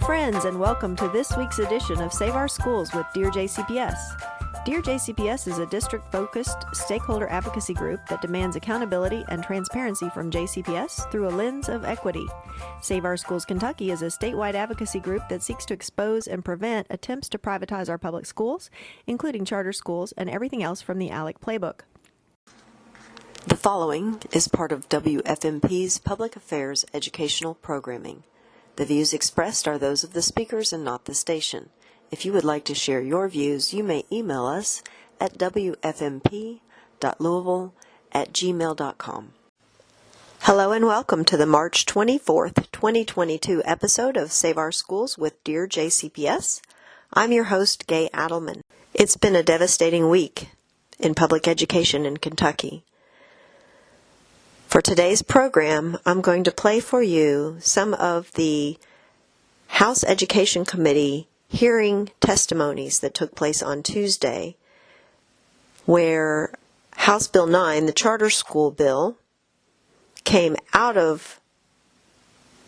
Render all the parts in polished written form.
friends, and welcome to this week's edition of Save Our Schools with Dear JCPS. Dear JCPS is a district-focused stakeholder advocacy group that demands accountability and transparency from JCPS through a lens of equity. Save Our Schools Kentucky is a statewide advocacy group that seeks to expose and prevent attempts to privatize our public schools, including charter schools and everything else from the ALEC playbook. The following is part of WFMP's Public Affairs educational programming. The views expressed are those of the speakers and not the station. If you would like to share your views, you may email us at wfmp.louisville@gmail.com. Hello and welcome to the March 24th, 2022 episode of Save Our Schools with Dear JCPS. I'm your host, Gay Adelman. It's been a devastating week in public education in Kentucky. For today's program, I'm going to play for you some of the House Education Committee hearing testimonies that took place on Tuesday, where House Bill 9, the charter school bill, came out of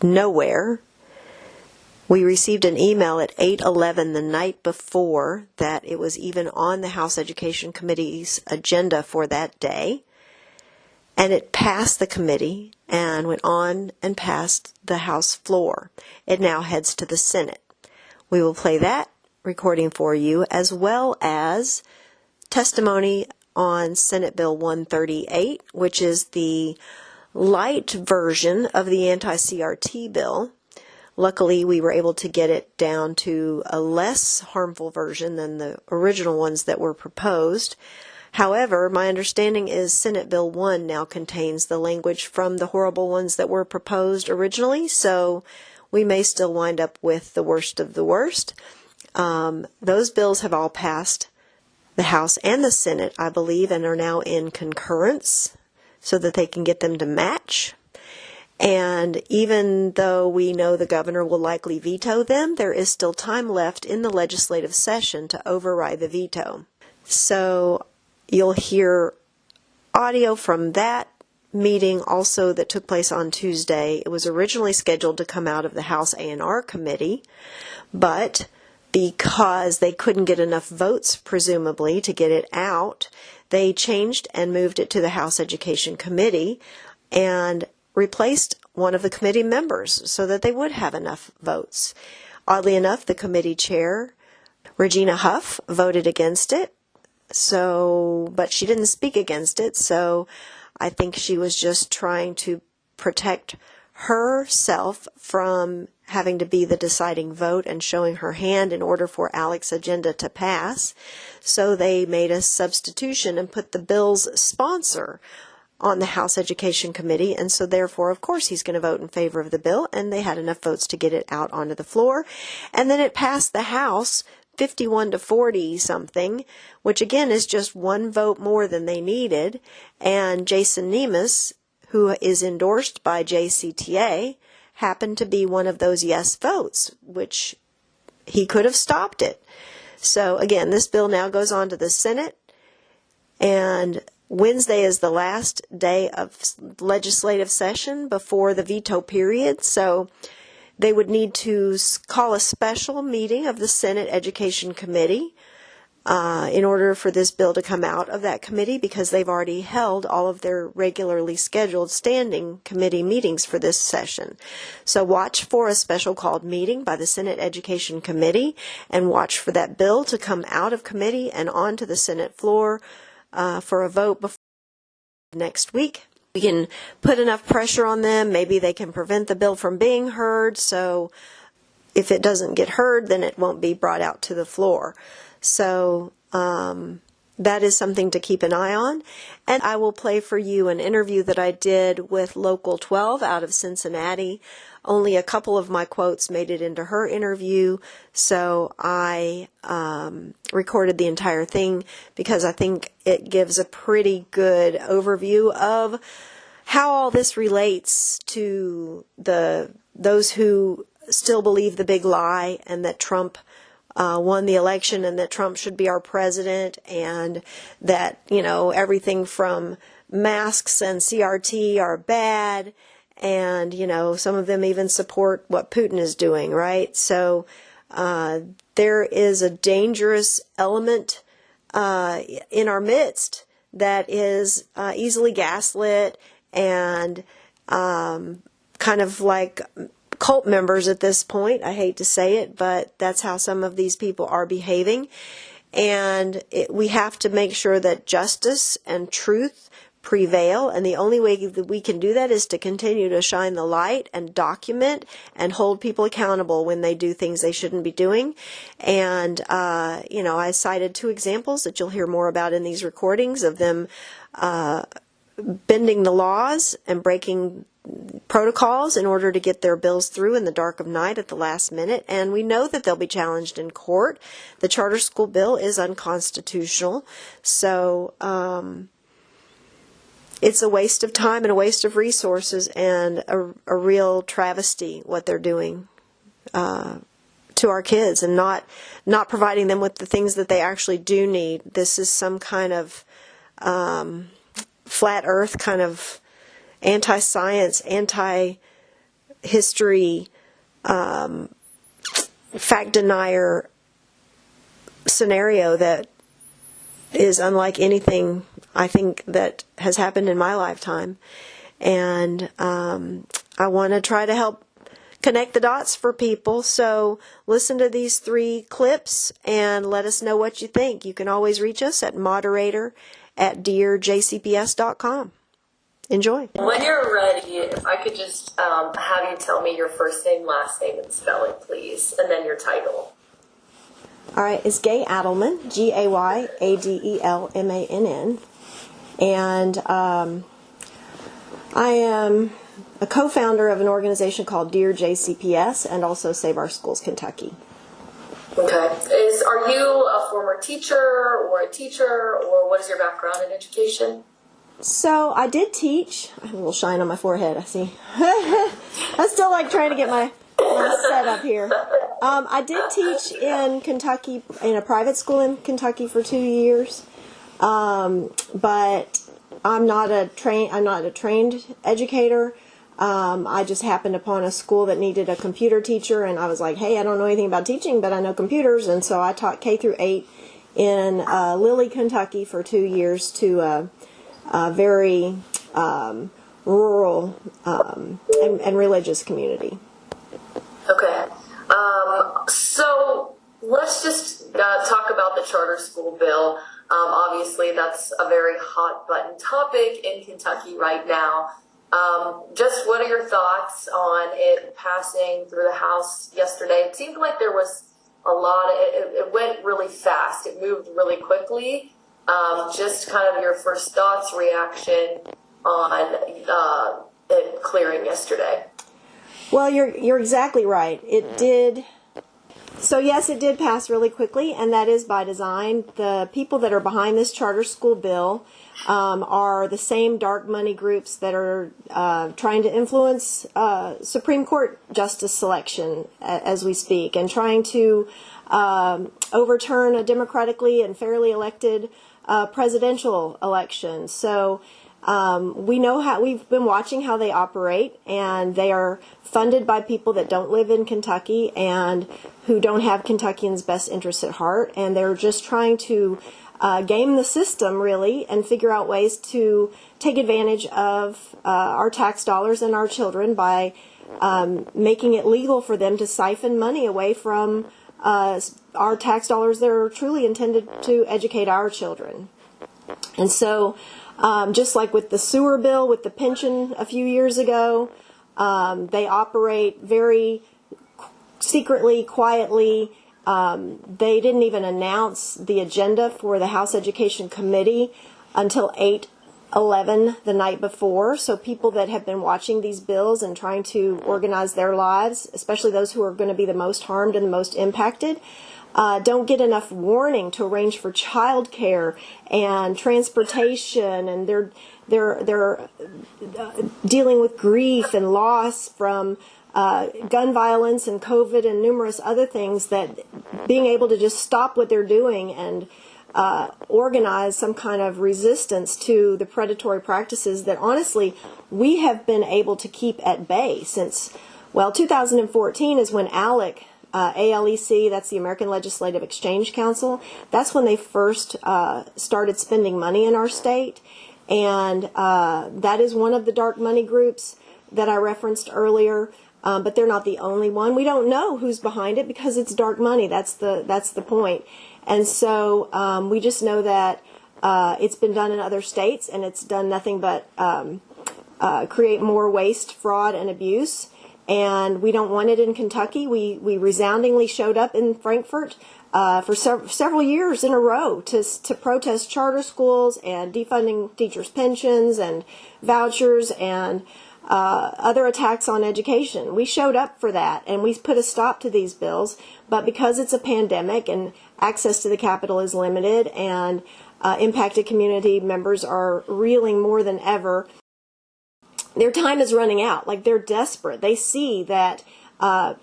nowhere. We received an email at 8:11 the night before that it was even on the House Education Committee's agenda for that day. And it passed the committee and went on and passed the House floor. It now heads to the Senate. We will play that recording for you, as well as testimony on Senate Bill 138, which is the light version of the anti-CRT bill. Luckily, we were able to get it down to a less harmful version than the original ones that were proposed. However, my understanding is Senate Bill 1 now contains the language from the horrible ones that were proposed originally, so we may still wind up with the worst of the worst. Those bills have all passed the House and the Senate, I believe, and are now in concurrence so that they can get them to match. And even though we know the governor will likely veto them, there is still time left in the legislative session to override the veto. So you'll hear audio from that meeting also that took place on Tuesday. It was originally scheduled to come out of the House A&R Committee, but because they couldn't get enough votes, presumably, to get it out, they changed and moved it to the House Education Committee and replaced one of the committee members so that they would have enough votes. Oddly enough, the committee chair, Regina Huff, voted against it. But she didn't speak against it, so I think she was just trying to protect herself from having to be the deciding vote and showing her hand in order for ALEC's agenda to pass. So they made a substitution and put the bill's sponsor on the House Education Committee, and so therefore, of course, he's going to vote in favor of the bill, and they had enough votes to get it out onto the floor. And then it passed the House 51 to 40 something, which again is just one vote more than they needed. And Jason Nemes, who is endorsed by JCTA, happened to be one of those yes votes, which he could have stopped it. So again, this bill now goes on to the Senate, and Wednesday is the last day of legislative session before the veto period. So they would need to call a special meeting of the Senate Education Committee in order for this bill to come out of that committee, because they've already held all of their regularly scheduled standing committee meetings for this session. So watch for a special called meeting by the Senate Education Committee, and watch for that bill to come out of committee and onto the Senate floor for a vote before next week. We can put enough pressure on them. Maybe they can prevent the bill from being heard. So if it doesn't get heard, then it won't be brought out to the floor. So that is something to keep an eye on. And I will play for you an interview that I did with Local 12 out of Cincinnati. Only a couple of my quotes made it into her interview, so I recorded the entire thing because I think it gives a pretty good overview of how all this relates to those who still believe the big lie and that Trump won the election and that Trump should be our president, and that, everything from masks and CRT are bad, and, some of them even support what Putin is doing, right? So there is a dangerous element in our midst that is easily gaslit and kind of like cult members at this point. I hate to say it, but that's how some of these people are behaving. And we have to make sure that justice and truth prevail, and the only way that we can do that is to continue to shine the light and document and hold people accountable when they do things they shouldn't be doing. And I cited 2 examples that you'll hear more about in these recordings of them bending the laws and breaking protocols in order to get their bills through in the dark of night at the last minute. And we know that they'll be challenged in court. The charter school bill is unconstitutional. So it's a waste of time and a waste of resources and a real travesty what they're doing to our kids, and not providing them with the things that they actually do need. This is some kind of flat earth kind of anti-science, anti-history, fact denier scenario that is unlike anything I think that has happened in my lifetime. And I want to try to help connect the dots for people. So listen to these 3 clips and let us know what you think. You can always reach us at moderator@dearjcps.com. Enjoy. When you're ready, if I could just have you tell me your first name, last name, and spelling, please, and then your title. All right, it's Gay Adelman, Gayadelemann, and I am a co-founder of an organization called Dear JCPS and also Save Our Schools Kentucky. Okay. Are you a former teacher or a teacher, or what is your background in education? So I did teach. I have a little shine on my forehead, I see. I still like trying to get my set up here. I did teach in Kentucky, in a private school in Kentucky for 2 years. But I'm not a trained educator. I just happened upon a school that needed a computer teacher, and I was like, hey, I don't know anything about teaching, but I know computers, and so I taught K through 8 in Lilly, Kentucky for 2 years to a very rural and religious community. Okay. So let's just talk about the charter school bill. Obviously, that's a very hot button topic in Kentucky right now. Just what are your thoughts on it passing through the House yesterday? It seemed like there was a lot. It went really fast. It moved really quickly. Just kind of your first thoughts, reaction on it clearing yesterday. Well, you're exactly right. It did. So yes, it did pass really quickly, and that is by design. The people that are behind this charter school bill are the same dark money groups that are trying to influence Supreme Court justice selection as we speak, and trying to overturn a democratically and fairly elected presidential election. So we know how we've been watching how they operate, and they are funded by people that don't live in Kentucky and who don't have Kentuckians' best interests at heart, and they're just trying to game the system, really, and figure out ways to take advantage of our tax dollars and our children by making it legal for them to siphon money away from our tax dollars that are truly intended to educate our children. And so, just like with the sewer bill, with the pension a few years ago, they operate very secretly, quietly. They didn't even announce the agenda for the House Education Committee until 8/11 the night before. So people that have been watching these bills and trying to organize their lives, especially those who are going to be the most harmed and the most impacted, don't get enough warning to arrange for child care and transportation, and they're dealing with grief and loss from gun violence and COVID and numerous other things, that being able to just stop what they're doing and organize some kind of resistance to the predatory practices that honestly we have been able to keep at bay since, well, 2014 is when ALEC, ALEC, that's the American Legislative Exchange Council, that's when they first started spending money in our state. And that is one of the dark money groups that I referenced earlier. But they're not the only one. We don't know who's behind it because it's dark money. That's the point. And so we just know that it's been done in other states, and it's done nothing but create more waste, fraud, and abuse. And we don't want it in Kentucky. We resoundingly showed up in Frankfort for several years in a row to protest charter schools and defunding teachers' pensions and vouchers and other attacks on education. We showed up for that, and we put a stop to these bills. But because it's a pandemic and access to the Capitol is limited and impacted community members are reeling more than ever, their time is running out. Like, they're desperate. They see that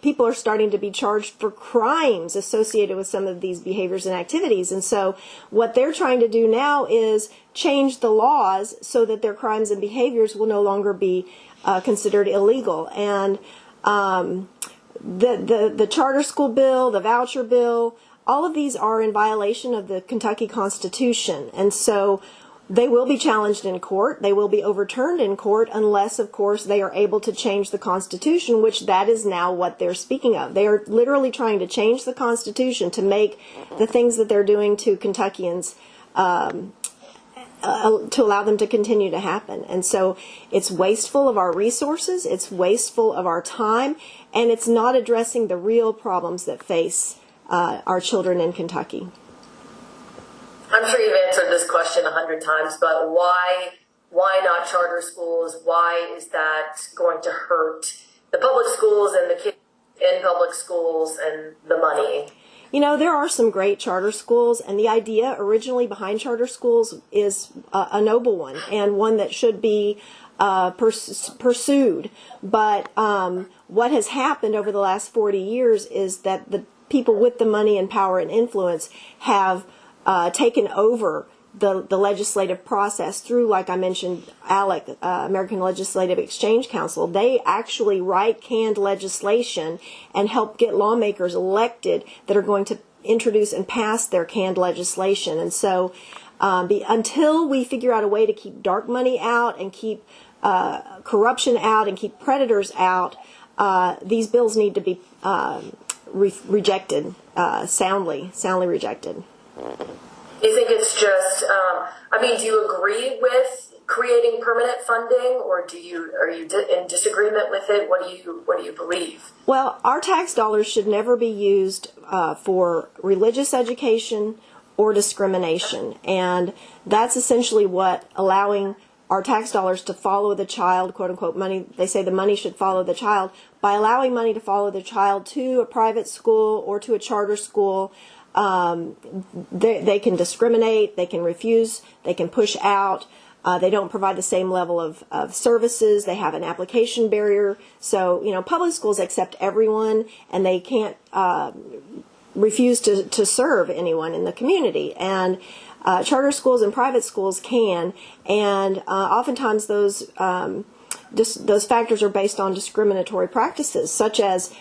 people are starting to be charged for crimes associated with some of these behaviors and activities. And so what they're trying to do now is change the laws so that their crimes and behaviors will no longer be considered illegal. And the charter school bill, the voucher bill, all of these are in violation of the Kentucky Constitution. And so they will be challenged in court. They will be overturned in court unless, of course, they are able to change the Constitution, which that is now what they're speaking of. They are literally trying to change the Constitution to make the things that they're doing to Kentuckians to allow them to continue to happen. And so it's wasteful of our resources, it's wasteful of our time, and it's not addressing the real problems that face our children in Kentucky. I'm sure you've answered this question 100 times, but why not charter schools? Why is that going to hurt the public schools and the kids in public schools and the money? You know, there are some great charter schools, and the idea originally behind charter schools is a noble one and one that should be pursued. But what has happened over the last 40 years is that the people with the money and power and influence have taken over the legislative process through, like I mentioned, ALEC, American Legislative Exchange Council. They actually write canned legislation and help get lawmakers elected that are going to introduce and pass their canned legislation. And so until we figure out a way to keep dark money out and keep corruption out and keep predators out, these bills need to be rejected, soundly rejected. You think it's just, do you agree with creating permanent funding, or are you in disagreement with it? What do you believe? Well, our tax dollars should never be used for religious education or discrimination, and that's essentially what allowing our tax dollars to follow the child, quote unquote, money. They say the money should follow the child. By allowing money to follow the child to a private school or to a charter school, they can discriminate, they can refuse, they can push out. They don't provide the same level of services. They have an application barrier. So, public schools accept everyone, and they can't refuse to serve anyone in the community. And charter schools and private schools can. And oftentimes those factors are based on discriminatory practices, such as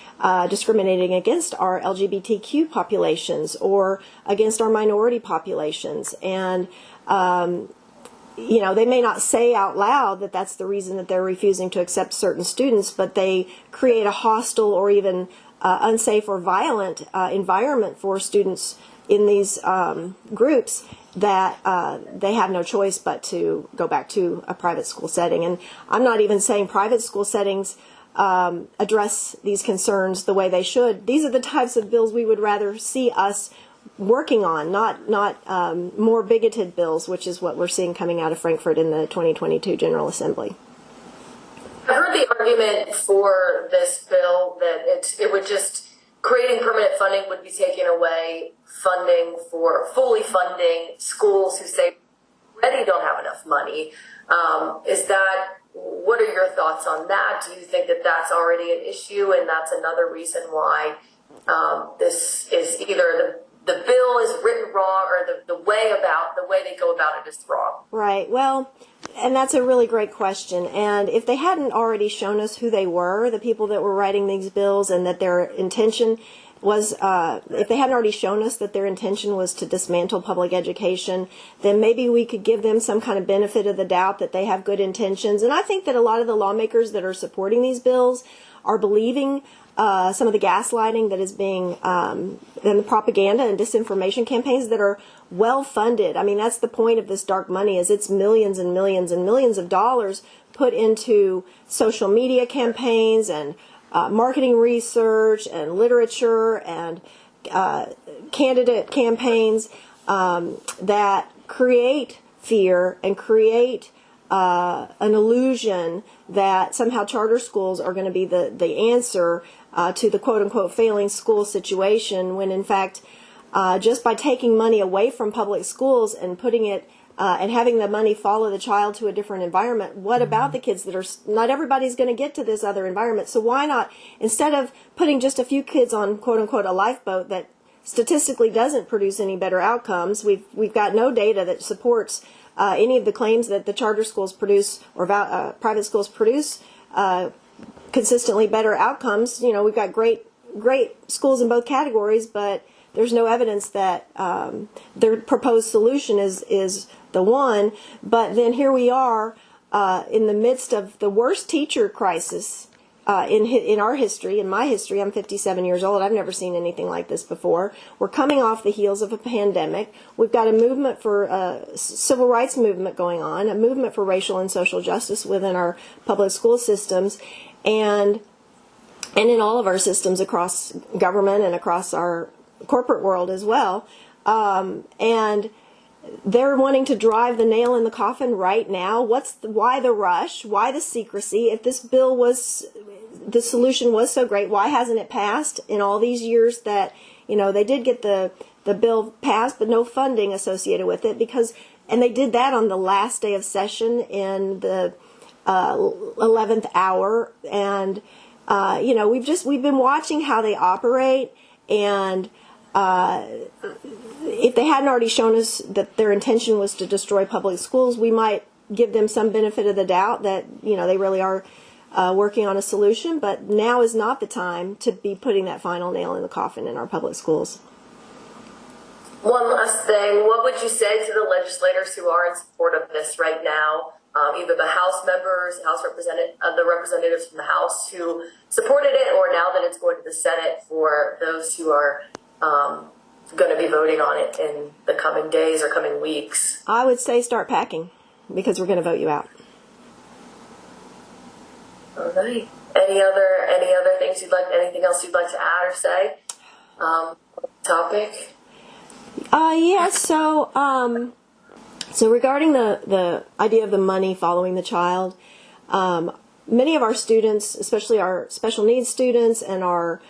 discriminating against our LGBTQ populations or against our minority populations. And, they may not say out loud that that's the reason that they're refusing to accept certain students, but they create a hostile or even unsafe or violent environment for students in these groups that they have no choice but to go back to a private school setting. And I'm not even saying private school settings address these concerns the way they should. These are the types of bills we would rather see us working on, not more bigoted bills, which is what we're seeing coming out of Frankfort in the 2022 General Assembly. I heard the argument for this bill that it would just, creating permanent funding would be taking away funding for fully funding schools who say already don't have enough money. What are your thoughts on that? Do you think that that's already an issue and that's another reason why this is either the bill is written wrong, or the way they go about it is wrong? Right. Well, and that's a really great question. And if they hadn't already shown us who they were, the people that were writing these bills, and that their intention was, if they hadn't already shown us that their intention was to dismantle public education, then maybe we could give them some kind of benefit of the doubt that they have good intentions. And I think that a lot of the lawmakers that are supporting these bills are believing some of the gaslighting that is being, and the propaganda and disinformation campaigns that are well funded. I mean, that's the point of this dark money, is it's millions and millions and millions of dollars put into social media campaigns and marketing research and literature and candidate campaigns that create fear and create an illusion that somehow charter schools are going to be the answer to the quote-unquote failing school situation, when in fact just by taking money away from public schools and putting it and having the money follow the child to a different environment, what about the kids that are, not everybody's going to get to this other environment, so why not, instead of putting just a few kids on quote-unquote a lifeboat that statistically doesn't produce any better outcomes, we've got no data that supports any of the claims that the charter schools produce or private schools produce consistently better outcomes. You know, we've got great schools in both categories, but there's no evidence that their proposed solution is the one. But then here we are in the midst of the worst teacher crisis in our history, in my history. I'm 57 years old. I've never seen anything like this before. We're coming off the heels of a pandemic. We've got a movement for civil rights movement going on, a movement for racial and social justice within our public school systems, and in all of our systems across government and across our corporate world as well. And they're wanting to drive the nail in the coffin right now. Why the rush? Why the secrecy? If this bill the solution was so great, why hasn't it passed in all these years that, you know, they did get the bill passed, but no funding associated with it, and they did that on the last day of session in the 11th hour. And, you know, we've been watching how they operate, and if they hadn't already shown us that their intention was to destroy public schools, we might give them some benefit of the doubt that, you know, they really are working on a solution. But now is not the time to be putting that final nail in the coffin in our public schools. One last thing, what would you say to the legislators who are in support of this right now? Either the House members, the representatives from the House who supported it, or now that it's going to the Senate, for those who are going to be voting on it in the coming days or coming weeks? I would say start packing, because we're going to vote you out. All right. Any other things anything else you'd like to add or say? Topic? Yeah. So regarding the idea of the money following the child, many of our students, especially our special needs students and our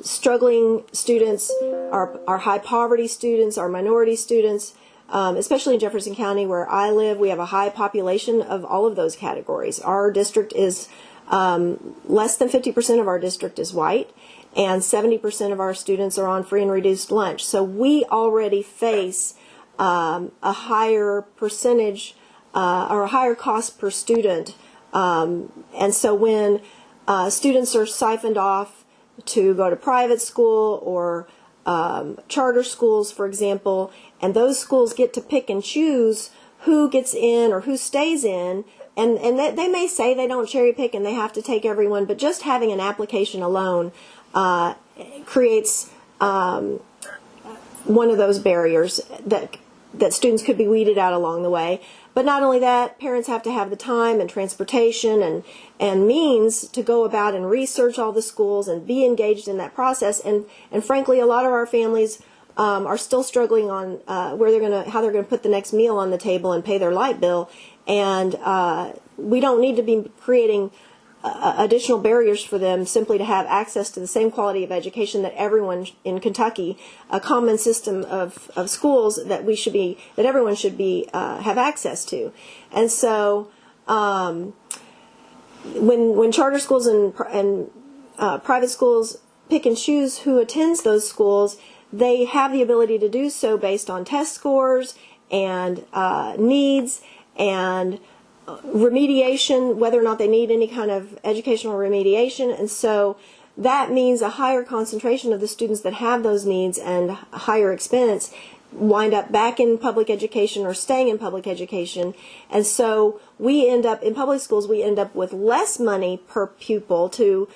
struggling students, our high poverty students, our minority students, especially in Jefferson County where I live, we have a high population of all of those categories. Our district is less than 50% of our district is white, and 70% of our students are on free and reduced lunch. So we already face a higher percentage or a higher cost per student. And so when students are siphoned off to go to private school or charter schools, for example, and those schools get to pick and choose who gets in or who stays in, and they may say they don't cherry pick and they have to take everyone, but just having an application alone creates one of those barriers that students could be weeded out along the way. But not only that, parents have to have the time and transportation and means to go about and research all the schools and be engaged in that process. And frankly, a lot of our families are still struggling on how they're going to put the next meal on the table and pay their light bill. And we don't need to be creating additional barriers for them simply to have access to the same quality of education that everyone in Kentucky, a common system of schools that everyone should be have access to. And so when charter schools and private schools pick and choose who attends those schools, they have the ability to do so based on test scores and needs and remediation, whether or not they need any kind of educational remediation. And so that means a higher concentration of the students that have those needs and higher expense wind up back in public education or staying in public education. And so we end up, in public schools, we end up with less money per pupil to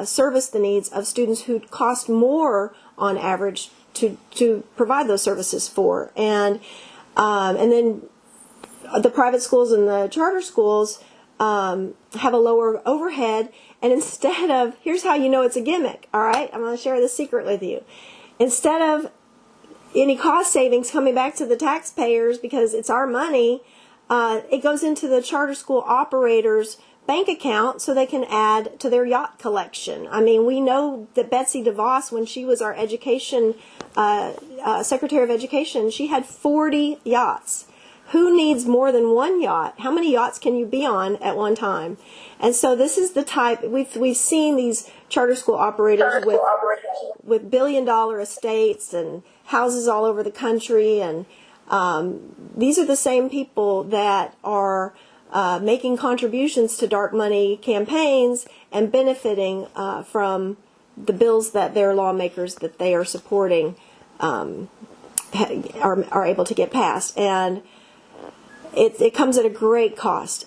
service the needs of students who cost more on average to provide those services for. And then the private schools and the charter schools have a lower overhead. And instead of, here's how you know it's a gimmick, all right? I'm going to share this secret with you. Instead of any cost savings coming back to the taxpayers because it's our money, it goes into the charter school operators' bank account so they can add to their yacht collection. I mean, we know that Betsy DeVos, when she was our education Secretary of Education, she had 40 yachts. Who needs more than one yacht? How many yachts can you be on at one time? And so this is the type, we've seen these charter school operators with billion-dollar estates and houses all over the country, and these are the same people that are making contributions to dark money campaigns and benefiting from the bills that their lawmakers that they are supporting are able to get passed. And it comes at a great cost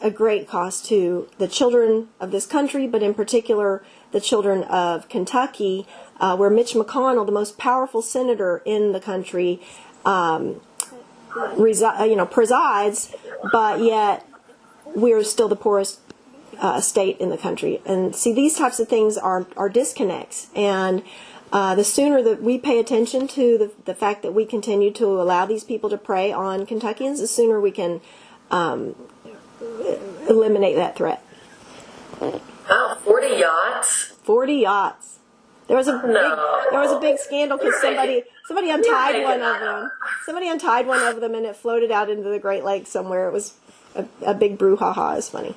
to the children of this country, but in particular the children of Kentucky, where Mitch McConnell, the most powerful senator in the country, presides, but yet we're still the poorest state in the country. And see, these types of things are disconnects. And the sooner that we pay attention to the fact that we continue to allow these people to prey on Kentuckians, the sooner we can eliminate that threat. Wow, 40 yachts. 40 yachts. There was a big scandal because somebody untied one of them. Somebody untied one of them and it floated out into the Great Lakes somewhere. It was a big brouhaha. It's funny.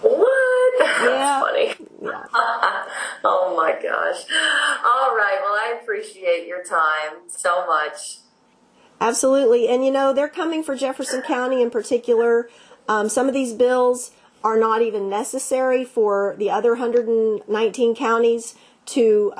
What? Yeah. That's funny. Yeah. Oh my gosh. All right. Well, I appreciate your time so much. Absolutely. And they're coming for Jefferson County in particular. Some of these bills are not even necessary for the other 119 counties to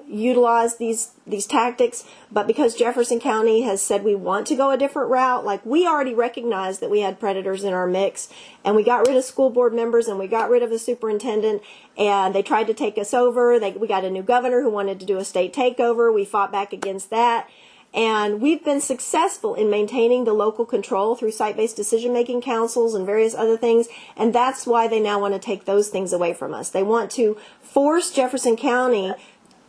utilize these tactics, but because Jefferson County has said we want to go a different route, like we already recognized that we had predators in our mix, and we got rid of school board members and we got rid of the superintendent, and they tried to take us over. We got a new governor who wanted to do a state takeover. We fought back against that. And we've been successful in maintaining the local control through site-based decision-making councils and various other things, and that's why they now want to take those things away from us. They want to force Jefferson County,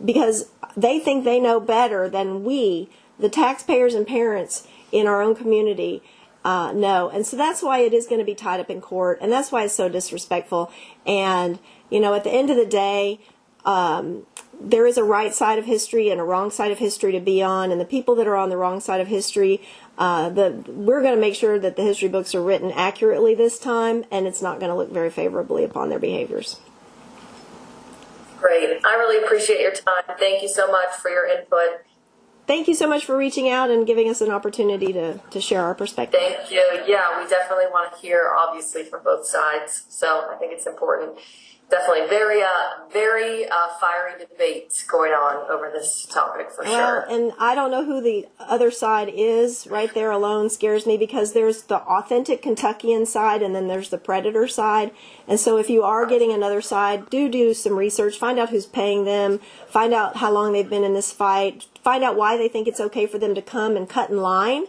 because they think they know better than we, the taxpayers and parents in our own community, know. And so that's why it is going to be tied up in court, and that's why it's so disrespectful. And, at the end of the day, there is a right side of history and a wrong side of history to be on, and the people that are on the wrong side of history, we're going to make sure that the history books are written accurately this time, and it's not going to look very favorably upon their behaviors. Great. I really appreciate your time. Thank you so much for your input. Thank you so much for reaching out and giving us an opportunity to share our perspective. Thank you. Yeah, we definitely want to hear, obviously, from both sides. So I think it's important. Definitely very fiery debates going on over this topic for sure. And I don't know who the other side is. Right there alone scares me, because there's the authentic Kentuckian side and then there's the predator side. And so if you are getting another side, do some research. Find out who's paying them. Find out how long they've been in this fight. Find out why they think it's okay for them to come and cut in line.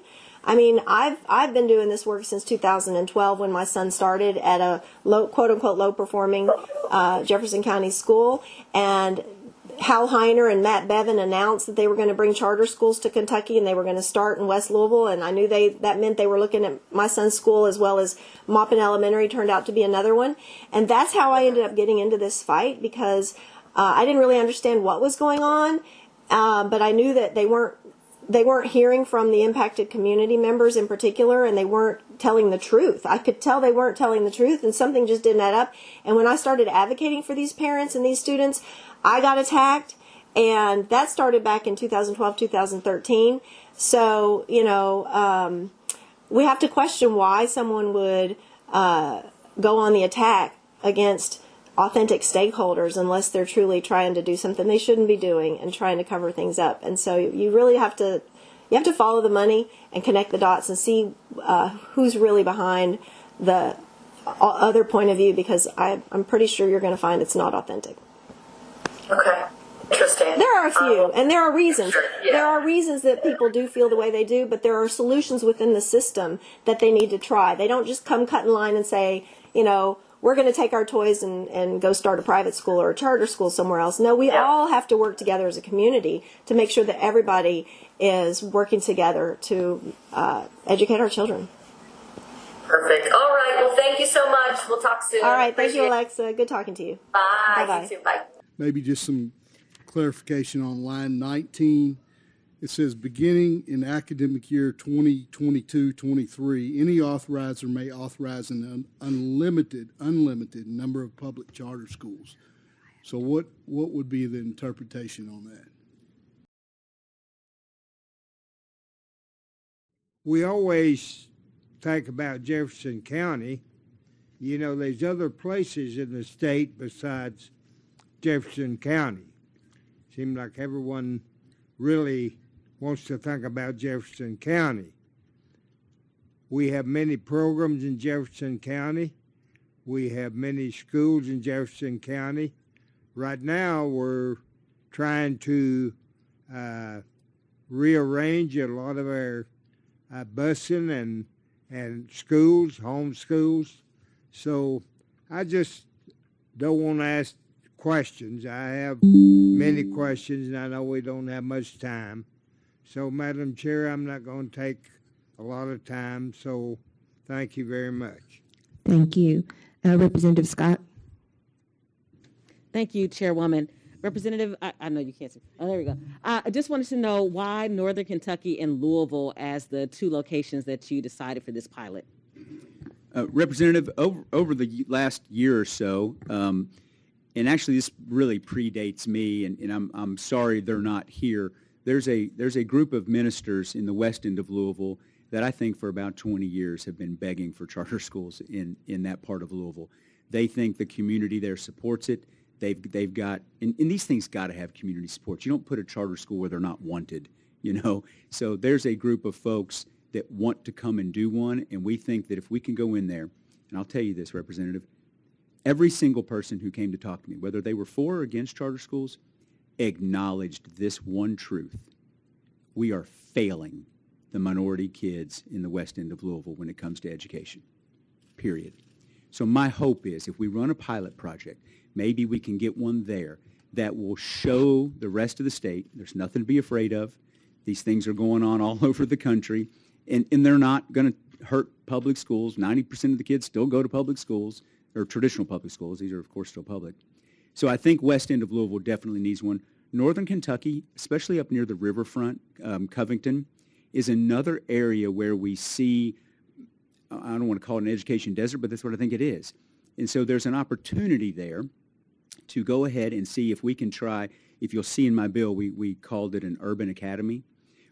I mean, I've been doing this work since 2012 when my son started at a quote unquote low performing Jefferson County school, and Hal Heiner and Matt Bevin announced that they were going to bring charter schools to Kentucky, and they were going to start in West Louisville, and I knew that meant they were looking at my son's school as well as Maupin Elementary turned out to be another one. And that's how I ended up getting into this fight, because I didn't really understand what was going on, but I knew that they weren't hearing from the impacted community members in particular, and they weren't telling the truth. I could tell they weren't telling the truth, and something just didn't add up. And when I started advocating for these parents and these students, I got attacked, And that started back in 2012, 2013. So, we have to question why someone would go on the attack against authentic stakeholders unless they're truly trying to do something they shouldn't be doing and trying to cover things up. And so you really have to follow the money and connect the dots and see who's really behind the other point of view, because I'm pretty sure you're going to find it's not authentic. Okay. Interesting. There are a few, and there are reasons. Sure, yeah. There are reasons that people do feel the way they do, but there are solutions within the system that they need to try. They don't just come cut in line and say, we're going to take our toys and go start a private school or a charter school somewhere else. No, we all have to work together as a community to make sure that everybody is working together to educate our children. Perfect. All right. Well, thank you so much. We'll talk soon. All right. Thank you, Appreciate it. Alexa. Good talking to you. Bye. Bye-bye. You too. Bye. Maybe just some clarification on line 19. It says, beginning in academic year 2022-23, any authorizer may authorize an unlimited number of public charter schools. So what would be the interpretation on that? We always think about Jefferson County. There's other places in the state besides Jefferson County. Seems like everyone really wants to think about Jefferson County. We have many programs in Jefferson County. We have many schools in Jefferson County. Right now, we're trying to rearrange a lot of our busing and schools, home schools. So I just don't want to ask questions. I have many questions, and I know we don't have much time. So, Madam Chair, I'm not going to take a lot of time, so thank you very much. Thank you. Representative Scott. Thank you, Chairwoman. Representative, I know you can't see. Oh, there we go. I just wanted to know why Northern Kentucky and Louisville as the two locations that you decided for this pilot. Representative, over the last year or so, and actually this really predates me, and I'm sorry they're not here. There's a group of ministers in the west end of Louisville that I think for about 20 years have been begging for charter schools in that part of Louisville. They think the community there supports it. They've got, and these things got to have community support. You don't put a charter school where they're not wanted, So there's a group of folks that want to come and do one, and we think that if we can go in there, and I'll tell you this, Representative, every single person who came to talk to me, whether they were for or against charter schools, acknowledged this one truth. We are failing the minority kids in the west end of Louisville when it comes to education, period. So my hope is if we run a pilot project, maybe we can get one there that will show the rest of the state there's nothing to be afraid of. These things are going on all over the country, and they're not going to hurt public schools. 90% of the kids still go to public schools, or traditional public schools. These are, of course, still public. So I think west end of Louisville definitely needs one. Northern Kentucky, especially up near the riverfront, Covington, is another area where we see, I don't want to call it an education desert, but that's what I think it is. And so there's an opportunity there to go ahead and see if we can try, if you'll see in my bill, we called it an urban academy,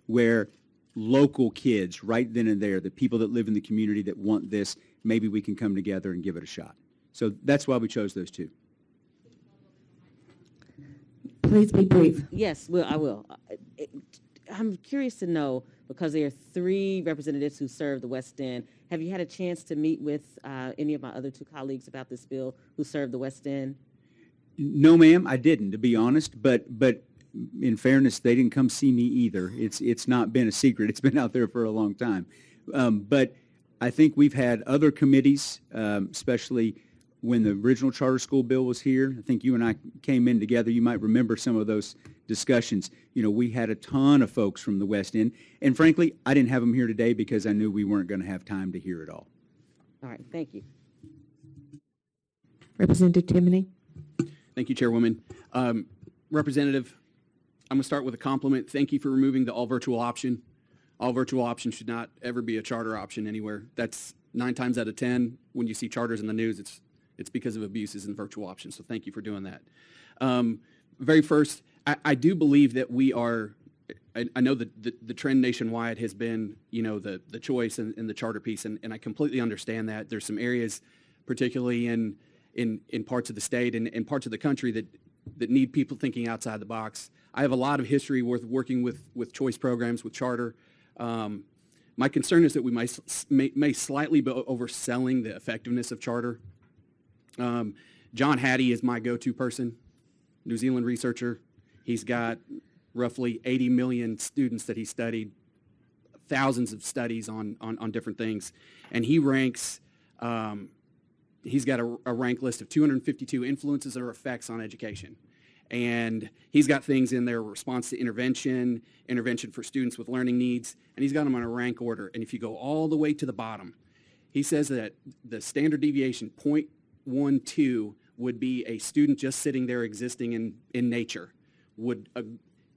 where local kids right then and there, the people that live in the community that want this, maybe we can come together and give it a shot. So that's why we chose those two. Please be brief. Yes, I will. I'm curious to know, because there are 3 representatives who serve the West End, have you had a chance to meet with any of my other 2 colleagues about this bill who serve the West End? No, ma'am, I didn't, to be honest. But in fairness, they didn't come see me either. It's not been a secret. It's been out there for a long time. But I think we've had other committees, especially when the original charter school bill was here. I think you and I came in together. You might remember some of those discussions. We had a ton of folks from the West End. And frankly, I didn't have them here today because I knew we weren't going to have time to hear it all. All right, thank you. Representative Timoney. Thank you, Chairwoman. Representative, I'm going to start with a compliment. Thank you for removing the all virtual option. All virtual option should not ever be a charter option anywhere. That's 9 times out of 10 when you see charters in the news, it's because of abuses in virtual options. So thank you for doing that. Very first, I do believe that we are. I know that the trend nationwide has been, the choice and the charter piece, and I completely understand that. There's some areas, particularly in parts of the state and parts of the country that need people thinking outside the box. I have a lot of history with working with choice programs, with charter. My concern is that we may slightly be overselling the effectiveness of charter. John Hattie is my go-to person, New Zealand researcher. He's got roughly 80 million students that he studied, thousands of studies on different things. And he ranks, he's got a rank list of 252 influences or effects on education. And he's got things in there, response to intervention for students with learning needs, and he's got them on a rank order. And if you go all the way to the bottom, he says that the standard deviation, 0.12, would be a student just sitting there existing in nature.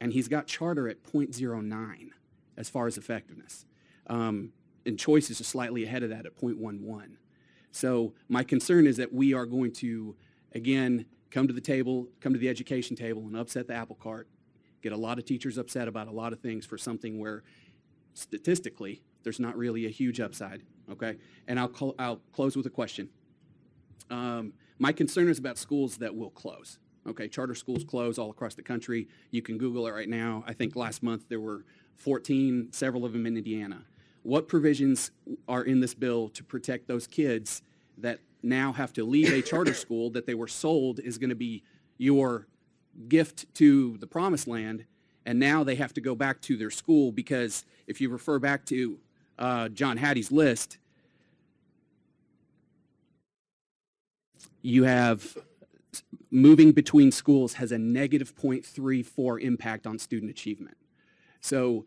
And he's got charter at 0.09 as far as effectiveness. And choice is just slightly ahead of that at 0.11. So my concern is that we are going to, again, come to the education table and upset the apple cart, get a lot of teachers upset about a lot of things for something where statistically there's not really a huge upside, okay? And I'll close with a question. My concern is about schools that will close. Okay, charter schools close all across the country. You can Google it right now. I think last month there were 14, several of them in Indiana. What provisions are in this bill to protect those kids that now have to leave a charter school that they were sold is going to be your gift to the promised land, and now they have to go back to their school? Because if you refer back to John Hattie's list, you have moving between schools has a negative 0.34 impact on student achievement. So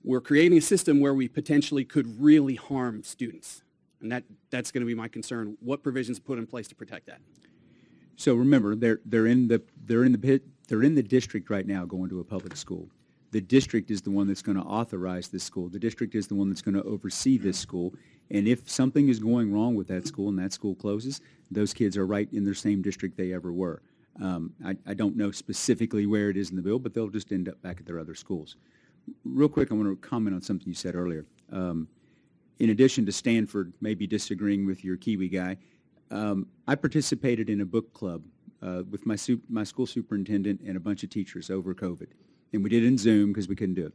we're creating a system where we potentially could really harm students. And that's going to be my concern. What provisions put in place to protect that? So remember, they're in the district right now going to a public school. The district is the one that's going to authorize this school. The district is the one that's going to oversee this school. And if something is going wrong with that school and that school closes, those kids are right in their same district they ever were. I don't know specifically where it is in the bill, but they'll just end up back at their other schools. Real quick, I want to comment on something you said earlier. In addition to Stanford maybe disagreeing with your Kiwi guy, I participated in a book club with my school superintendent and a bunch of teachers over COVID. And we did it in Zoom because we couldn't do it.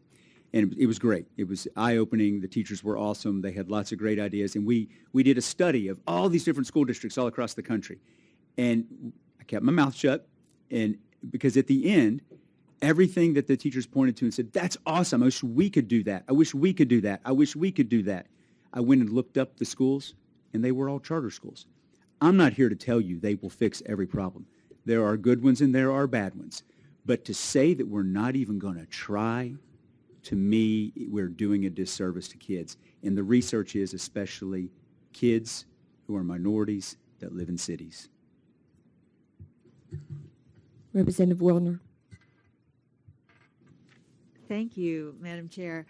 And it was great. It was eye-opening. The teachers were awesome. They had lots of great ideas. And we did a study of all these different school districts all across the country. And I kept my mouth shut, and because at the end, everything that the teachers pointed to and said, that's awesome. I wish we could do that. I wish we could do that. I wish we could do that. I went and looked up the schools, and they were all charter schools. I'm not here to tell you they will fix every problem. There are good ones and there are bad ones. But to say that we're not even going to try, to me, we're doing a disservice to kids. And the research is especially kids who are minorities that live in cities. Representative Wellner. Thank you, Madam Chair.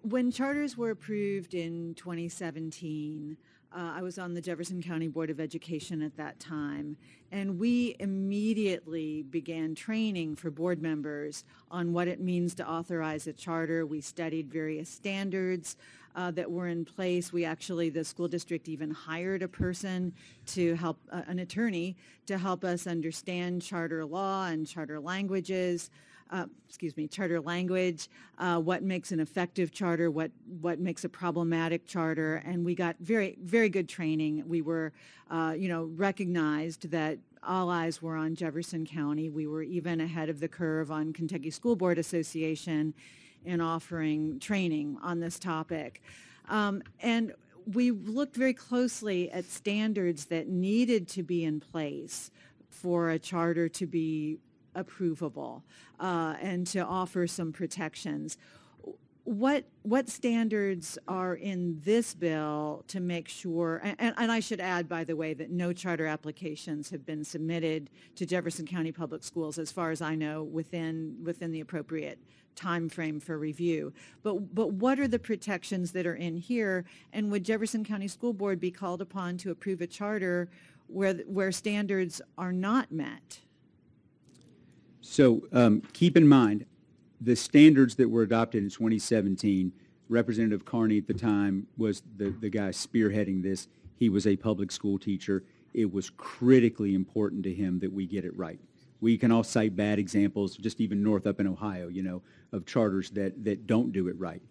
When charters were approved in 2017, I was on the Jefferson County Board of Education at that time, and we immediately began training for board members on what it means to authorize a charter. We studied various standards that were in place. The school district even hired a person to help, an attorney, to help us understand charter law and charter languages. Charter language, what makes an effective charter, what makes a problematic charter, and we got very, very good training. We were, recognized that all eyes were on Jefferson County. We were even ahead of the curve on Kentucky School Board Association in offering training on this topic. And we looked very closely at standards that needed to be in place for a charter to be approvable and to offer some protections. What standards are in this bill to make sure, and I should add, by the way, that no charter applications have been submitted to Jefferson County Public Schools, as far as I know, within the appropriate time frame for review. But what are the protections that are in here, and would Jefferson County School Board be called upon to approve a charter where standards are not met? So keep in mind, the standards that were adopted in 2017, Representative Carney at the time was the guy spearheading this. He was a public school teacher. It was critically important to him that we get it right. We can all cite bad examples, just even north up in Ohio, of charters that don't do it right.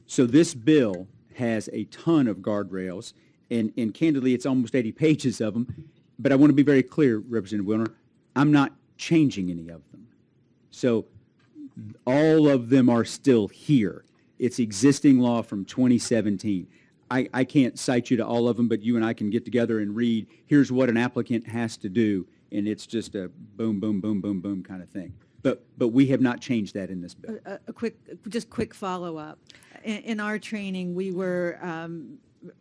So this bill has a ton of guardrails, and candidly, it's almost 80 pages of them. But I want to be very clear, Representative Wilner, I'm not changing any of them. So all of them are still here. It's existing law from 2017. I can't cite you to all of them, but you and I can get together and read, here's what an applicant has to do, and it's just a boom, boom, boom, boom, boom kind of thing. But we have not changed that in this bill. Quick follow-up. In our training, we were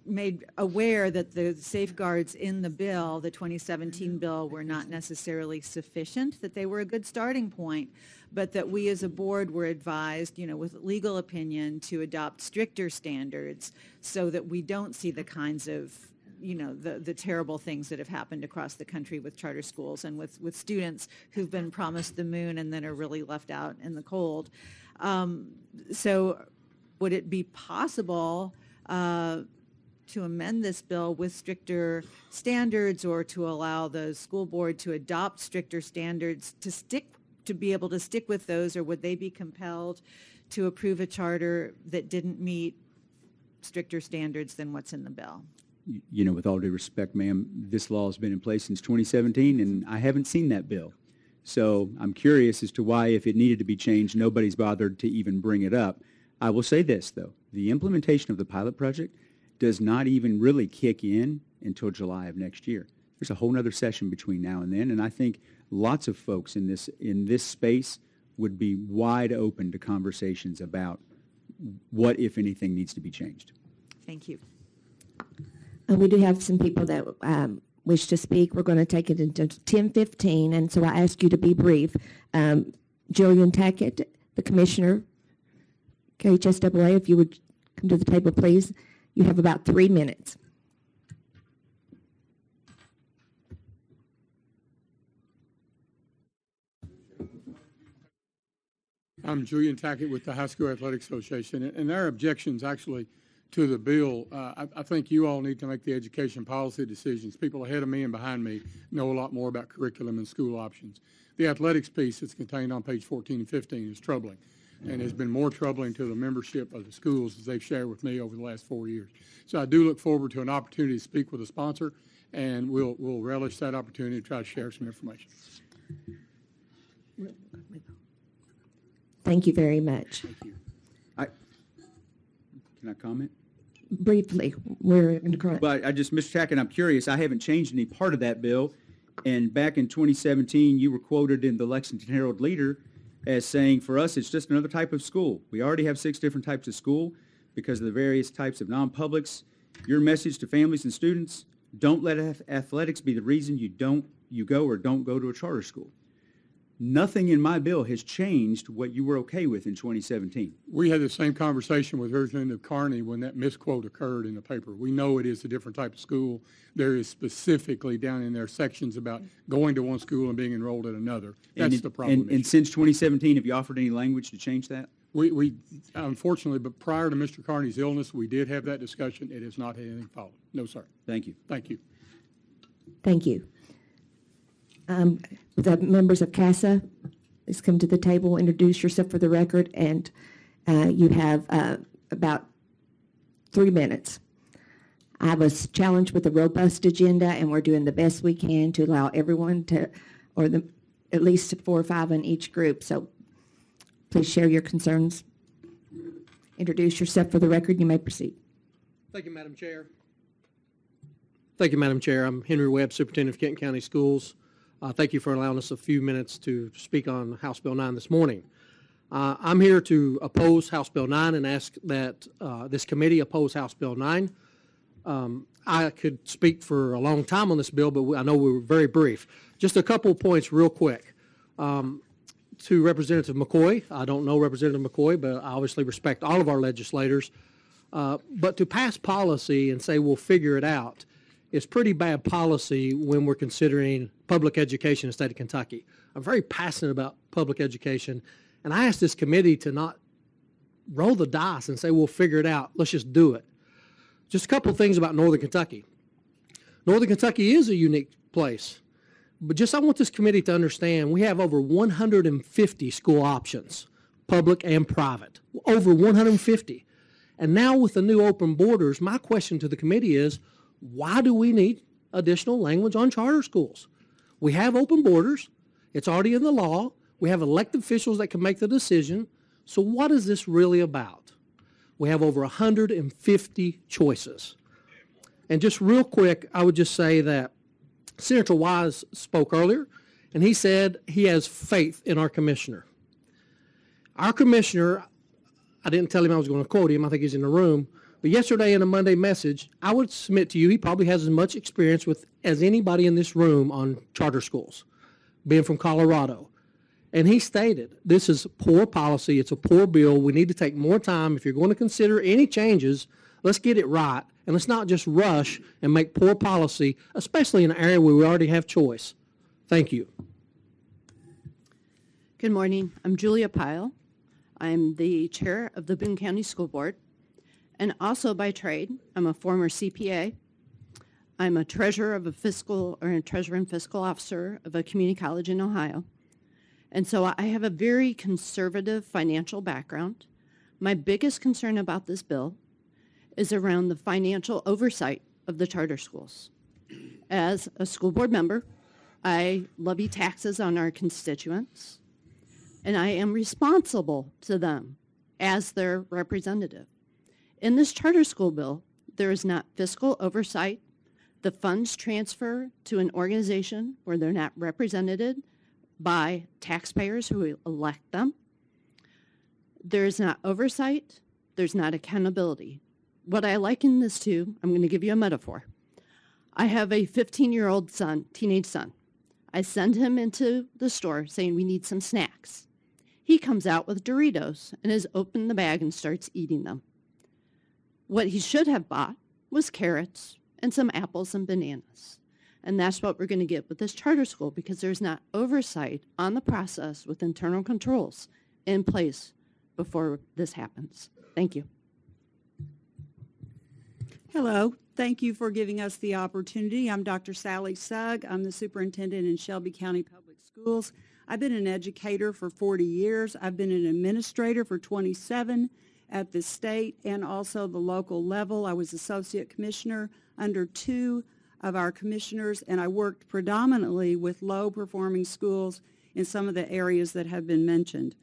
made aware that the safeguards in the bill, the 2017 bill, were not necessarily sufficient, that they were a good starting point, but that we as a board were advised, with legal opinion, to adopt stricter standards so that we don't see the kinds of the terrible things that have happened across the country with charter schools and with students who've been promised the moon and then are really left out in the cold. So would it be possible to amend this bill with stricter standards, or to allow the school board to adopt stricter standards to be able to stick with those, or would they be compelled to approve a charter that didn't meet stricter standards than what's in the bill? With all due respect, ma'am, this law has been in place since 2017, and I haven't seen that bill. So I'm curious as to why, if it needed to be changed, nobody's bothered to even bring it up. I will say this, though. The implementation of the pilot project does not even really kick in until July of next year. There's a whole other session between now and then, and I think lots of folks in this space would be wide open to conversations about what, if anything, needs to be changed. Thank you. We do have some people that wish to speak. We're going to take it into 10:15, and so I ask you to be brief. Jillian Tackett, the commissioner, KHSAA, if you would come to the table, please. You have about 3 minutes. I'm Julian Tackett with the High School Athletic Association, and our objections actually to the bill, I think you all need to make the education policy decisions. People ahead of me and behind me know a lot more about curriculum and school options. The athletics piece that's contained on page 14 and 15 is troubling, and has been more troubling to the membership of the schools as they've shared with me over the last 4 years. So I do look forward to an opportunity to speak with a sponsor, and we'll relish that opportunity to try to share some information. Thank you very much. Thank you. Can I comment? Briefly, we're in the current. But Mr. Tackett, I'm curious. I haven't changed any part of that bill. And back in 2017, you were quoted in the Lexington Herald Leader as saying, for us, it's just another type of school. We already have 6 different types of school because of the various types of non-publics. Your message to families and students, don't let athletics be the reason you go or don't go to a charter school. Nothing in my bill has changed what you were okay with in 2017. We had the same conversation with Representative Carney when that misquote occurred in the paper. We know it is a different type of school. There is specifically down in there sections about going to one school and being enrolled at another. That's the problem. And since 2017, have you offered any language to change that? We unfortunately, but prior to Mr. Carney's illness, we did have that discussion. It has not had anything followed. No, sir. Thank you. Thank you. Thank you. The members of CASA, please come to the table, introduce yourself for the record, and you have about 3 minutes. I was challenged with a robust agenda, and we're doing the best we can to allow everyone to, at least 4 or 5 in each group. So please share your concerns. Introduce yourself for the record. You may proceed. Thank you, Madam Chair. Thank you, Madam Chair. I'm Henry Webb, Superintendent of Kenton County Schools. Thank you for allowing us a few minutes to speak on House Bill 9 this morning. I'm here to oppose House Bill 9 and ask that this committee oppose House Bill 9. I could speak for a long time on this bill, but I know we were very brief. Just a couple of points real quick. To Representative McCoy, I don't know Representative McCoy, but I obviously respect all of our legislators. But to pass policy and say we'll figure it out is pretty bad policy when we're considering public education in the state of Kentucky. I'm very passionate about public education, and I asked this committee to not roll the dice and say, we'll figure it out. Let's just do it. Just a couple of things about Northern Kentucky. Northern Kentucky is a unique place, but just I want this committee to understand we have over 150 school options, public and private, over 150. And now with the new open borders, my question to the committee is, why do we need additional language on charter schools? We have open borders. It's already in the law. We have elected officials that can make the decision. So what is this really about? We have over 150 choices. And just real quick, I would just say that Senator Wise spoke earlier, and he said he has faith in our commissioner. Our commissioner, I didn't tell him I was going to quote him. I think he's in the room. But yesterday in a Monday message, I would submit to you he probably has as much experience with as anybody in this room on charter schools, being from Colorado. And he stated, this is poor policy. It's a poor bill. We need to take more time. If you're going to consider any changes, let's get it right. And let's not just rush and make poor policy, especially in an area where we already have choice. Thank you. Good morning. I'm Julia Pyle. I'm the chair of the Boone County School Board. And also by trade, I'm a former CPA. I'm a treasurer and fiscal officer of a community college in Ohio. And so I have a very conservative financial background. My biggest concern about this bill is around the financial oversight of the charter schools. As a school board member, I levy taxes on our constituents, and I am responsible to them as their representative. In this charter school bill, there is not fiscal oversight. The funds transfer to an organization where they're not represented by taxpayers who elect them. There is not oversight. There's not accountability. What I liken this to, I'm going to give you a metaphor. I have a 15-year-old son, teenage son. I send him into the store saying we need some snacks. He comes out with Doritos and has opened the bag and starts eating them. What he should have bought was carrots and some apples and bananas. And that's what we're going to get with this charter school because there's not oversight on the process with internal controls in place before this happens. Thank you. Hello. Thank you for giving us the opportunity. I'm Dr. Sally Sugg. I'm the superintendent in Shelby County Public Schools. I've been an educator for 40 years. I've been an administrator for 27 at the state and also the local level. I was associate commissioner under 2 of our commissioners, and I worked predominantly with low-performing schools in some of the areas that have been mentioned.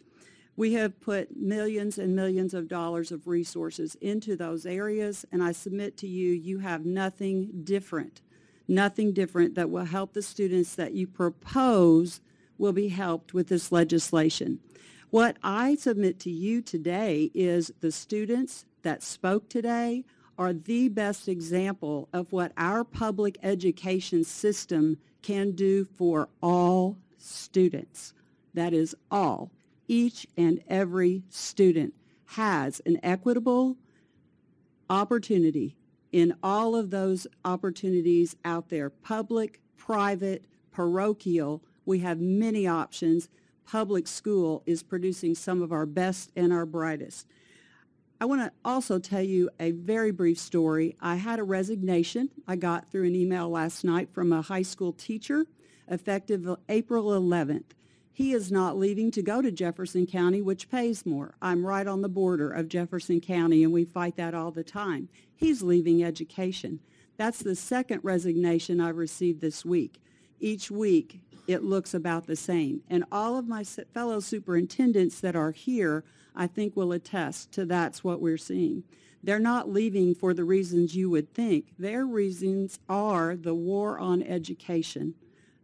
We have put millions and millions of dollars of resources into those areas, and I submit to you, you have nothing different that will help the students that you propose will be helped with this legislation. What I submit to you today is the students that spoke today are the best example of what our public education system can do for all students. That is all. Each and every student has an equitable opportunity in all of those opportunities out there, public, private, parochial. We have many options. Public school is producing some of our best and our brightest. I want to also tell you a very brief story. I had a resignation I got through an email last night from a high school teacher effective April 11th. He is not leaving to go to Jefferson County, which pays more. I'm right on the border of Jefferson County, and we fight that all the time. He's leaving education. That's the second resignation I've received this week. Each week, it looks about the same. And all of my fellow superintendents that are here, I think will attest to that's what we're seeing. They're not leaving for the reasons you would think. Their reasons are the war on education,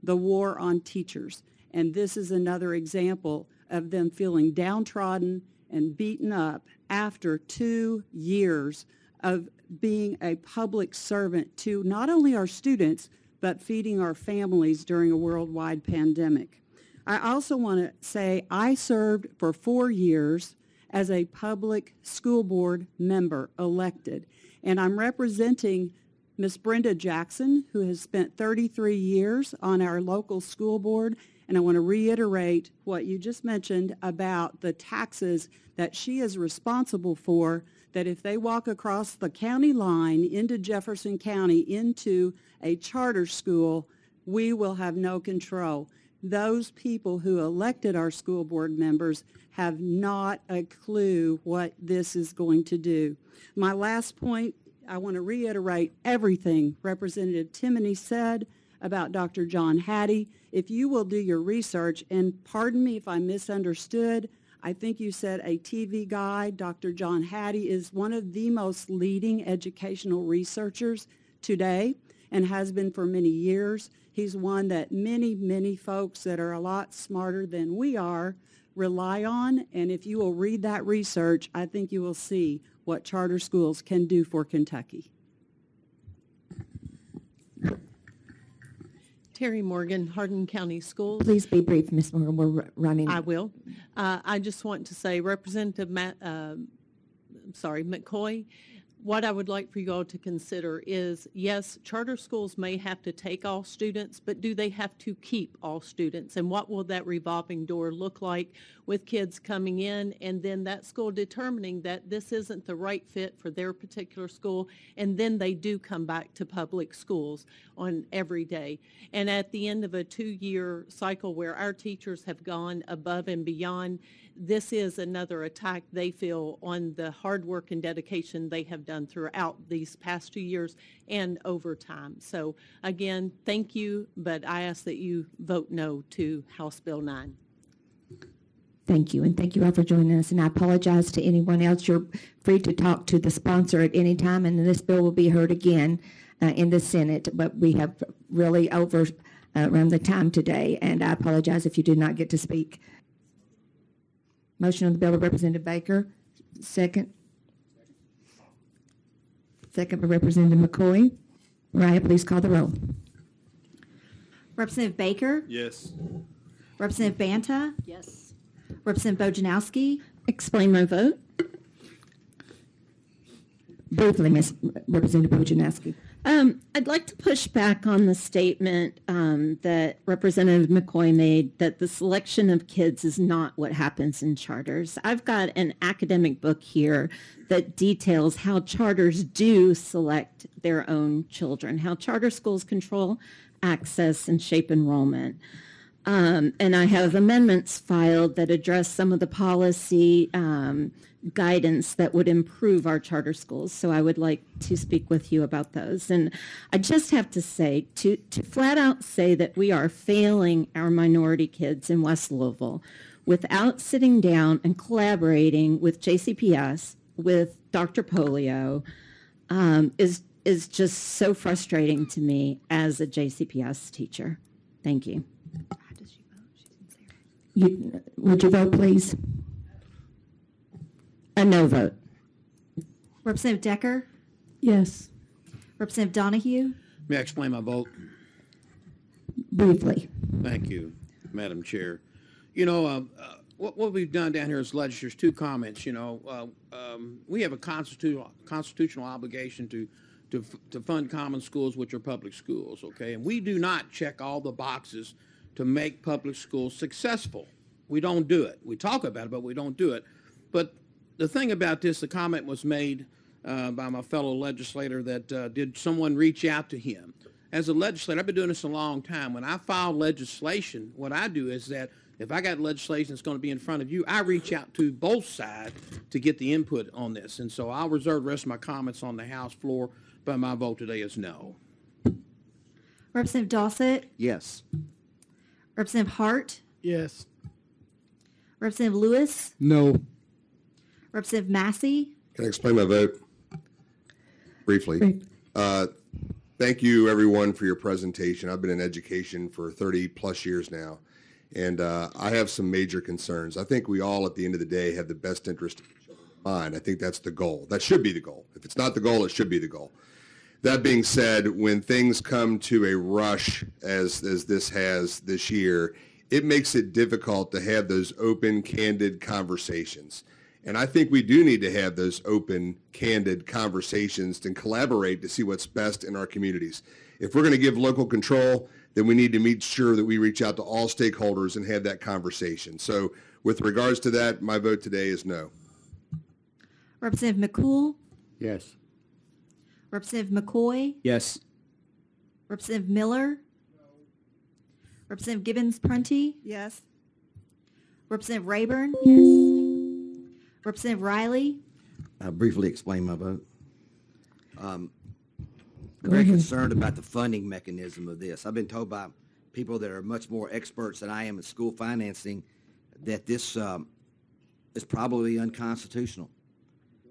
the war on teachers. And this is another example of them feeling downtrodden and beaten up after 2 years of being a public servant to not only our students, but feeding our families during a worldwide pandemic. I also want to say I served for 4 years as a public school board member elected, and I'm representing Miss Brenda Jackson, who has spent 33 years on our local school board. And I want to reiterate what you just mentioned about the taxes that she is responsible for, that if they walk across the county line into Jefferson County into a charter school, we will have no control. Those people who elected our school board members have not a clue what this is going to do. My last point, I want to reiterate everything Representative Timoney said about Dr. John Hattie. If you will do your research, and pardon me if I misunderstood, I think you said a TV guy. Dr. John Hattie is one of the most leading educational researchers today and has been for many years. He's one that many, many folks that are a lot smarter than we are rely on, and if you will read that research, I think you will see what charter schools can do for Kentucky. Terry Morgan, Hardin County Schools. Please be brief, Ms. Morgan. We're running. I will. I just want to say, Representative McCoy, what I would like for you all to consider is, yes, charter schools may have to take all students, but do they have to keep all students? And what will that revolving door look like with kids coming in and then that school determining that this isn't the right fit for their particular school, and then they do come back to public schools on every day. And at the end of a 2-year cycle where our teachers have gone above and beyond, this is another attack they feel on the hard work and dedication they have done throughout these past 2 years and over time. So again, thank you, but I ask that you vote no to House Bill 9. Thank you, and thank you all for joining us. And I apologize to anyone else. You're free to talk to the sponsor at any time, and this bill will be heard again in the Senate. But we have really overrun the time today, and I apologize if you did not get to speak. Motion on the bill of Representative Baker. Second. Second by Representative McCoy. Mariah, please call the roll. Representative Baker? Yes. Representative Banta? Yes. Representative Bojanowski? Explain my vote. Briefly, Ms. Representative Bojanowski. I'd like to push back on the statement that Representative McCoy made that the selection of kids is not what happens in charters. I've got an academic book here that details how charters do select their own children, how charter schools control access and shape enrollment. And I have amendments filed that address some of the policy guidance that would improve our charter schools. So I would like to speak with you about those. And I just have to say, to flat out say that we are failing our minority kids in West Louisville without sitting down and collaborating with JCPS, with Dr. Polio, is just so frustrating to me as a JCPS teacher. Thank you. Would you vote, please? A no vote. Representative Decker? Yes. Representative Donahue? May I explain my vote? Briefly. Thank you, Madam Chair. You know, what we've done down here as legislators, two comments. You know, we have a constitutional obligation to fund common schools, which are public schools, okay? And we do not check all the boxes to make public schools successful. We don't do it. We talk about it, but we don't do it. But the thing about this, the comment was made by my fellow legislator that did someone reach out to him? As a legislator, I've been doing this a long time. When I file legislation, what I do is that if I got legislation that's going to be in front of you, I reach out to both sides to get the input on this. And so I'll reserve the rest of my comments on the House floor, but my vote today is no. Representative Dossett? Yes. Representative Hart? Yes. Representative Lewis? No. Representative Massey? Can I explain my vote briefly? Thank you, everyone, for your presentation. I've been in education for 30-plus years now, and I have some major concerns. I think we all, at the end of the day, have the best interest in mind. I think that's the goal. That should be the goal. If it's not the goal, it should be the goal. That being said, when things come to a rush, as this has this year, it makes it difficult to have those open, candid conversations. And I think we do need to have those open, candid conversations and collaborate to see what's best in our communities. If we're going to give local control, then we need to make sure that we reach out to all stakeholders and have that conversation. So with regards to that, my vote today is no. Representative McCool, Yes. Representative McCoy, Yes. Representative Miller, Representative Gibbons-Prunty, Yes. Representative Rayburn, yes. Representative Riley, I'll briefly explain my vote. I'm very concerned about the funding mechanism of this. I've been told by people that are much more experts than I am in school financing that this is probably unconstitutional.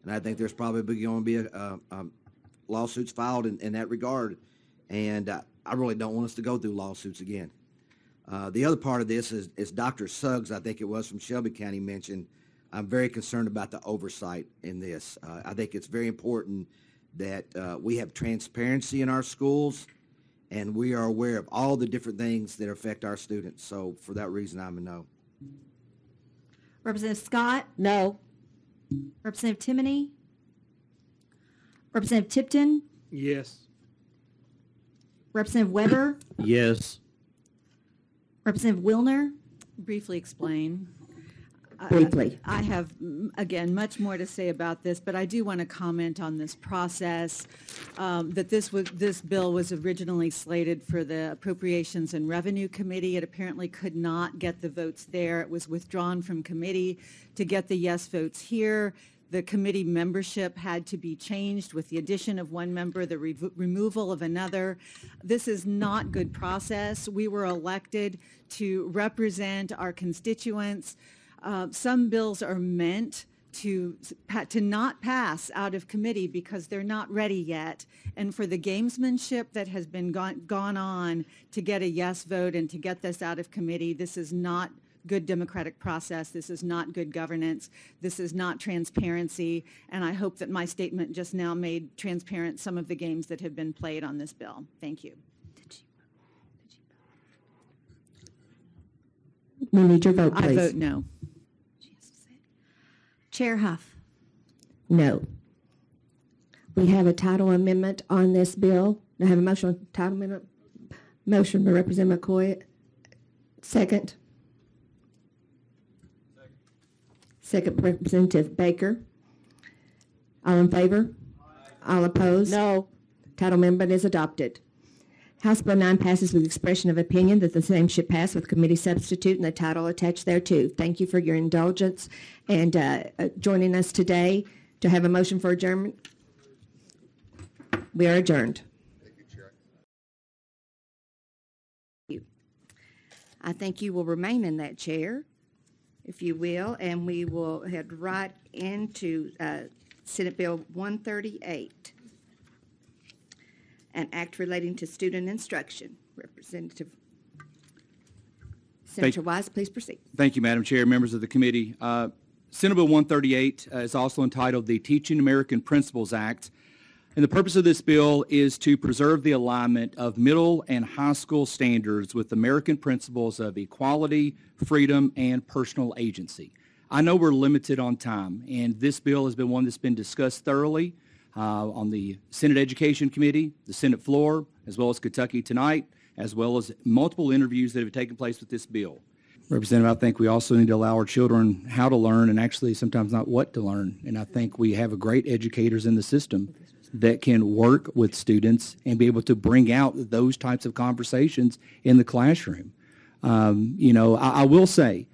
And I think there's probably going to be a lawsuits filed in that regard. And I really don't want us to go through lawsuits again. The other part of this is Dr. Suggs, I think it was from Shelby County, mentioned. I'm very concerned about the oversight in this. I think it's very important that we have transparency in our schools and we are aware of all the different things that affect our students. So for that reason, I'm a no. Representative Scott, No. Representative Timoney, Representative Tipton, Yes. Representative Weber, Yes. Representative Wilner, Briefly explain. Briefly. I have, again, much more to say about this, but I do want to comment on this process, that this bill was originally slated for the Appropriations and Revenue Committee. It apparently could not get the votes there. It was withdrawn from committee to get the yes votes here. The committee membership had to be changed with the addition of one member, the removal of another. This is not good process. We were elected to represent our constituents. Some bills are meant to not pass out of committee because they're not ready yet. And for the gamesmanship that has been gone on to get a yes vote and to get this out of committee, this is not good democratic process. This is not good governance. This is not transparency. And I hope that my statement just now made transparent some of the games that have been played on this bill. Thank you. We need your vote, please. I vote no. Chair Huff, No. We have a title amendment on this bill. I have a motion on title amendment. Motion by Representative McCoy. Second. Second, Representative Baker. All in favor? All opposed? No. Title amendment is adopted. House Bill 9 passes with expression of opinion that the same should pass with committee substitute and the title attached thereto. Thank you for your indulgence and joining us today to have a motion for adjournment. We are adjourned. Thank you, Chair. I think you will remain in that chair, if you will, and we will head right into Senate Bill 138. An act relating to student instruction. Representative Senator Wise, please proceed. Thank you, Madam Chair, members of the committee. Senate Bill 138 is also entitled the Teaching American Principles Act. And the purpose of this bill is to preserve the alignment of middle and high school standards with American principles of equality, freedom, and personal agency. I know we're limited on time, and this bill has been one that's been discussed thoroughly on the Senate Education Committee, the Senate floor, as well as Kentucky Tonight, as well as multiple interviews that have taken place with this bill. Representative, I think we also need to allow our children how to learn and actually sometimes not what to learn. And I think we have great educators in the system that can work with students and be able to bring out those types of conversations in the classroom. I will say,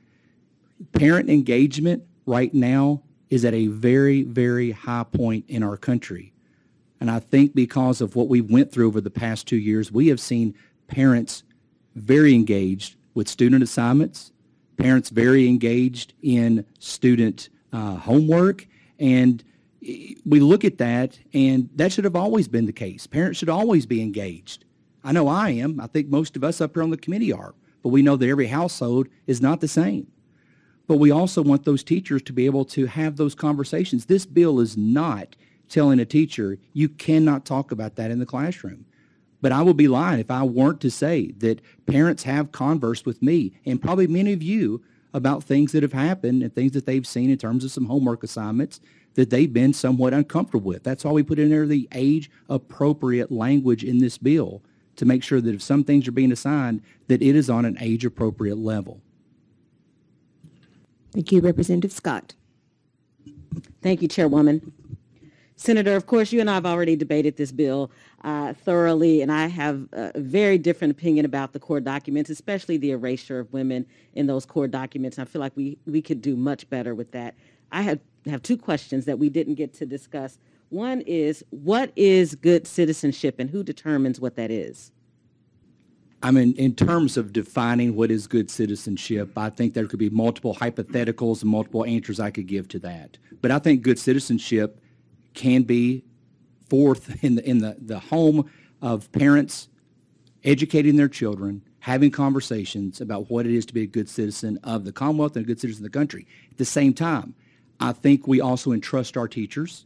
parent engagement right now is at a very, very high point in our country. And I think because of what we went through over the past 2 years, we have seen parents very engaged with student assignments, parents very engaged in student homework, and we look at that, and that should have always been the case. Parents should always be engaged. I know I am. I think most of us up here on the committee are, but we know that every household is not the same. But we also want those teachers to be able to have those conversations. This bill is not telling a teacher, you cannot talk about that in the classroom. But I would be lying if I weren't to say that parents have conversed with me, and probably many of you, about things that have happened and things that they've seen in terms of some homework assignments that they've been somewhat uncomfortable with. That's why we put in there the age-appropriate language in this bill, to make sure that if some things are being assigned, that it is on an age-appropriate level. Thank you, Representative Scott. Thank you, Chairwoman. Senator, of course, you and I have already debated this bill thoroughly, and I have a very different opinion about the core documents, especially the erasure of women in those core documents. I feel like we could do much better with that. I have two questions that we didn't get to discuss. One is, what is good citizenship, and who determines what that is? I mean, in terms of defining what is good citizenship, I think there could be multiple hypotheticals and multiple answers I could give to that. But I think good citizenship can be forth in the home of parents educating their children, having conversations about what it is to be a good citizen of the Commonwealth and a good citizen of the country. At the same time, I think we also entrust our teachers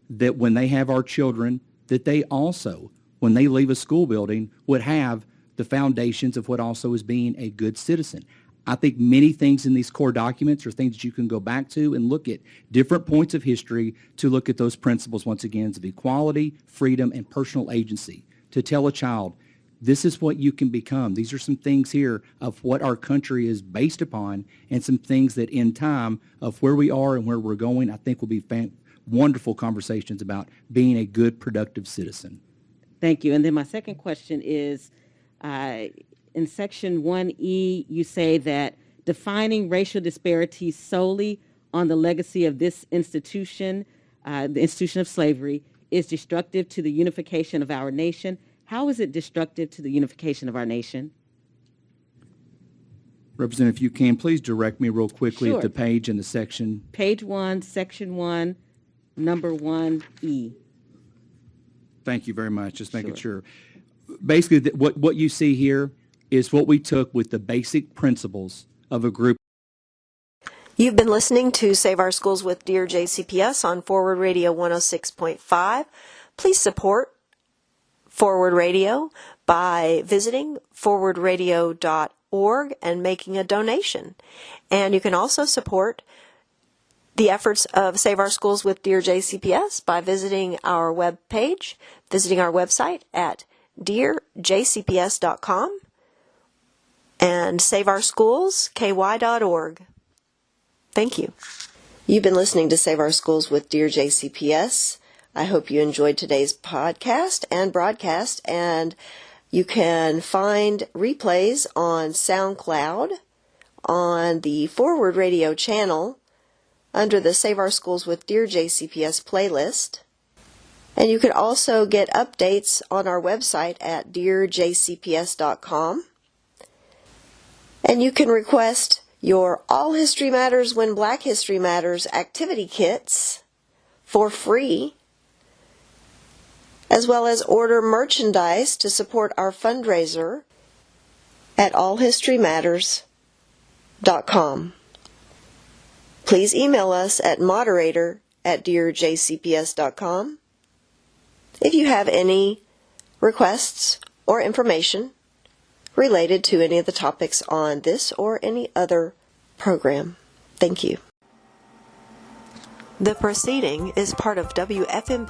that when they have our children, that they also, when they leave a school building, would have the foundations of what also is being a good citizen. I think many things in these core documents are things that you can go back to and look at different points of history to look at those principles, once again, of equality, freedom, and personal agency, to tell a child, this is what you can become. These are some things here of what our country is based upon, and some things that in time of where we are and where we're going, I think will be wonderful conversations about being a good, productive citizen. Thank you. And then my second question is, in Section 1E, you say that defining racial disparities solely on the legacy of this institution, the institution of slavery, is destructive to the unification of our nation. How is it destructive to the unification of our nation? Representative, if you can, please direct me real quickly Sure. at the page and the section. Page 1, Section 1, number 1E. Thank you very much. Just making sure. Basically, what you see here is what we took with the basic principles of a group. You've been listening to Save Our Schools with Dear JCPS on Forward Radio 106.5. Please support Forward Radio by visiting forwardradio.org and making a donation. And you can also support the efforts of Save Our Schools with Dear JCPS by visiting our webpage, visiting our website at dearjcps.com and saveourschools.ky.org. Thank you. You've been listening to Save Our Schools with Dear JCPS. I hope you enjoyed today's podcast and broadcast, and you can find replays on SoundCloud, on the Forward Radio channel, under the Save Our Schools with Dear JCPS playlist. And you can also get updates on our website at dearjcps.com. And you can request your All History Matters When Black History Matters activity kits for free, as well as order merchandise to support our fundraiser at allhistorymatters.com. Please email us at moderator@dearjcps.com if you have any requests or information related to any of the topics on this or any other program. Thank you. The proceeding is part of WFMP